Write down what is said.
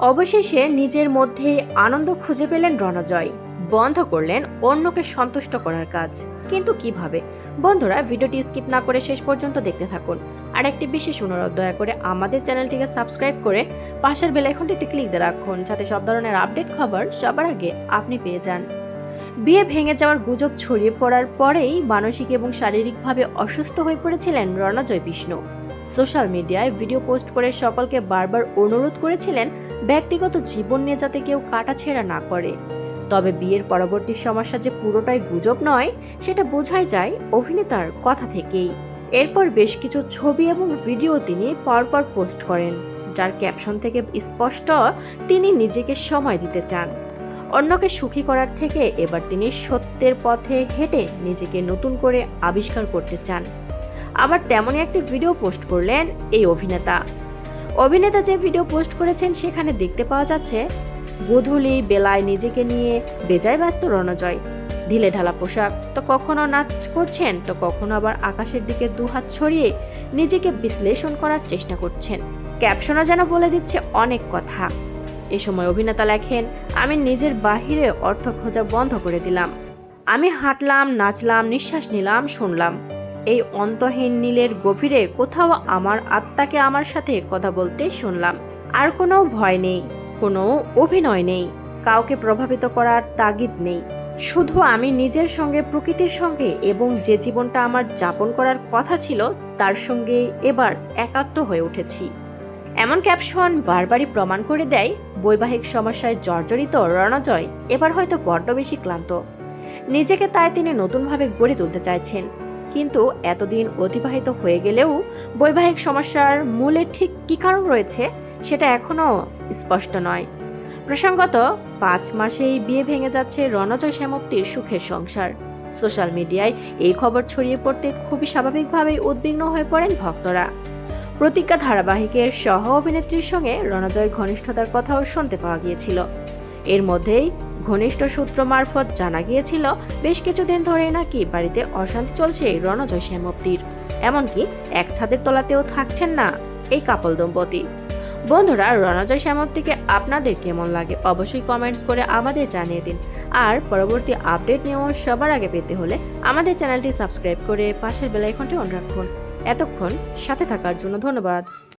অবশেষে নিজের মধ্যে আনন্দ খুঁজে পেলেন রণজয়। বন্ধ করলেন অন্যকে সন্তুষ্ট করার কাজ। কিন্তু কিভাবে? বন্ধুরা, ভিডিওটি স্কিপ না করে শেষ পর্যন্ত দেখতে থাকুন। আর একটি বিশেষ অনুরোধ, দয়া করে আমাদের চ্যানেলটিকে সাবস্ক্রাইব করে পাশের বেল আইকনটিতে ক্লিক দিয়ে রাখুন, যাতে সব ধরনের আপডেট খবর সবার আগে আপনি পেয়ে যান। বিয়ে ভেঙে যাওয়ার গুজব ছড়িয়ে পড়ার পরেই মানসিক এবং শারীরিকভাবে অসুস্থ হয়ে পড়েছিলেন রণজয় বিষ্ণু। সোশ্যাল মিডিয়ায় ভিডিও পোস্ট করে সকলকে বারবার অনুরোধ করেছিলেন ব্যক্তিগত জীবন নিয়ে যাতে কেউ কাটাছেঁড়া না করে। তবে বিয়ের পরবর্তী সমস্যা যে পুরোটাই গুজব নয়, সেটা বোঝাই যায় অভিনেতার কথা থেকেই। এরপর বেশ কিছু ছবি এবং ভিডিও তিনি পরপর পোস্ট করেন, যার ক্যাপশন থেকে স্পষ্ট তিনি নিজেকে সময় দিতে চান। অন্যকে সুখী করার থেকে এবার তিনি সত্যের পথে হেঁটে নিজেকে নতুন করে আবিষ্কার করতে চান। আবার তেমনই একটি ভিডিও পোস্ট করলেন এই অভিনেতা যে ভিডিও পোস্ট করেছেন সেখানে দেখতে পাওয়া যাচ্ছে গোধূলি বেলায় নিজেকে নিয়ে বেজায় ব্যস্ত রণজয়। ঢিলে ঢালা পোশাক, তো কখনো নাচ করছেন, তো কখনো আবার আকাশের দিকে দুহাত ছড়িয়ে নিজেকে বিশ্লেষণ করার চেষ্টা করছেন। ক্যাপশনও যেন বলে দিচ্ছে অনেক কথা। এ সময় অভিনেতা লেখেন, আমি নিজের বাহিরে অর্থ খোঁজা বন্ধ করে দিলাম। আমি হাঁটলাম, নাচলাম, নিঃশ্বাস নিলাম, শুনলাম। এই অন্তহীন নীলের গভীরে কোথাও আমার আত্মাকে আমার সাথে কথা বলতে শুনলাম। আর কোনো ভয় নেই, কোনো অভিনয় নেই, কাউকে প্রভাবিত করার তাগিদ নেই। শুধু আমি নিজের সঙ্গে, প্রকৃতির সঙ্গে এবং যে জীবনটা আমার যাপন করার কথা ছিল তার সঙ্গে এবার একাত্ম হয়ে উঠেছি। এমন ক্যাপশন বারবারই প্রমাণ করে দেয় বৈবাহিক সমস্যায় জর্জরিত রণজয় এবার হয়তো বড্ড বেশি ক্লান্ত। নিজেকে তাই তিনি নতুনভাবে গড়ে তুলতে চাইছেন। কিন্তু এতদিন অতিবাহিত হয়ে গেলেও বৈবাহিক সমস্যার মূলে ঠিক কী কারণ রয়েছে সেটা এখনো স্পষ্ট নয়। প্রসঙ্গত 5 মাসেই বিয়ে ভেঙে যাচ্ছে রণজয় শ্যামপ্তির সুখের সংসার। সোশ্যাল মিডিয়ায় এই খবর ছড়িয়ে পড়তে খুবই স্বাভাবিকভাবেই উদ্বিগ্ন হয়ে পড়েন ভক্তরা। প্রতিজ্ঞা ধারাবাহিকের সহ অভিনেত্রীর সঙ্গে রণজয়ের ঘনিষ্ঠতার কথাও শুনতে পাওয়া গিয়েছিল। এর মধ্যেই ঘনিষ্ঠ সূত্র মারফত জানা গিয়েছিল বেশ কিছুদিন ধরে নাকি বাড়িতে অশান্তি চলছে রণজয় শ্যামপ্তির। এমনকি এক ছাদের তলাতেও থাকছেন না এই কাপল দম্পতি। বন্ধুরা, রণজয় শ্যামপ্তিকে আপনাদের কেমন লাগে অবশ্যই কমেন্টস করে আমাদের জানিয়ে দিন। আর পরবর্তী আপডেট নিয়েও সবার আগে পেতে হলে আমাদের চ্যানেলটি সাবস্ক্রাইব করে পাশের বেল আইকনটি অন রাখুন। এতক্ষণ সাথে থাকার জন্য ধন্যবাদ।